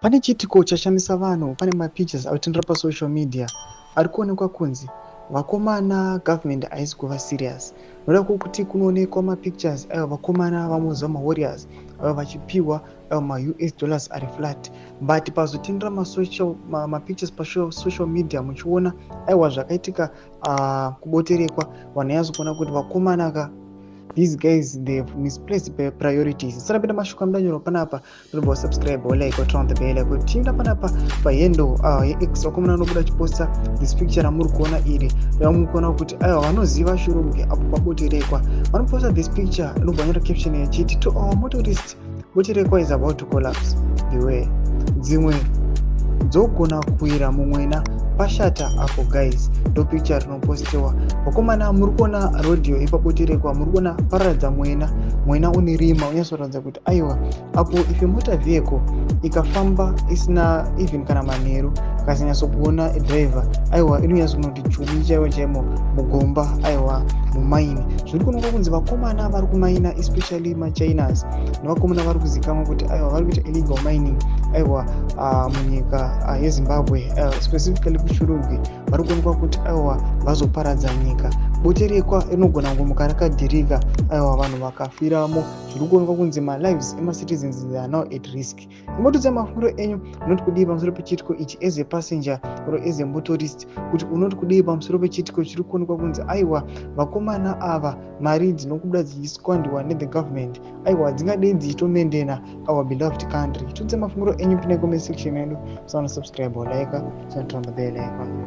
Pane chiitiko chashamisa vanhu, pane mapictures arikutendera pasocial media ari kuonekwa kunzi vakomana government haisi kuva serious. Noda kuti kunoonekwa mapictures ayo vakomana vamozama warriors avo vachipiwa ma-US dollars ari flat, but pazotendera mapictures pasocial media muchiona aiwa zvakaitika kuboterekwa, vanhu yazokuona kuti vakomana ka these guys they've misplaced priorities. Sara penda mashuka mudanyoro panapa nobva subscribe like or turn the bell like tinda panapa pahendo yeX vakomana vanobuda chiposta this picture ramuri kuona iri ramuri kuona kuti aiwa vanoziva shurungu apo paboterekwa vanoposta this picture inobva nyora caption yachiti to our motorist boterekwa is about to collapse, beware. Dzimwe dzogona kuwira mumwena pashata apo guys, ndo picture rinopostiwa. Vakomana muri kuona rodeo ipaboterekwa, muri kuona paradza mwena une rima unyasoratidza kuti aiwa apo if motor vehicle ikafamba isina even kana manheru ikasanyatsokuona driver aiwa inonyatsokunoti chumi chaiwo chaimo mugomba aiwa mumaini. Zviri kuonekwa kunzi vakomana vari kumaina especially machinas nevakomana vari kuzikamwa kuti aiwa vari kuita illegal mining aiwa munyika yeZimbabwe specifically kuchirugwi vari kuonekwa kuti aiwa vazoparadza nyika. Boterekwa inogona kungomuka rakadhirika aiwa vanhu vakafiramo. Zviri kuonekwa kunzi malives emacitizens are now at risk. Imotodza mafungiro enyu unoti kudii pamusoro pechiitiko ichi as a passenger or as a motorist, kuti unoti kudii pamusoro pechiitiko chiri kuonekwa kunzi aiwa vakomana ava mari dzinokubuda dzichisquandiwa nethe government aiwa dzingadei dzichitomendena our beloved country. Tudze mafungiro enyu pinda comment section yedu, subscribe or like, turn the bell icon.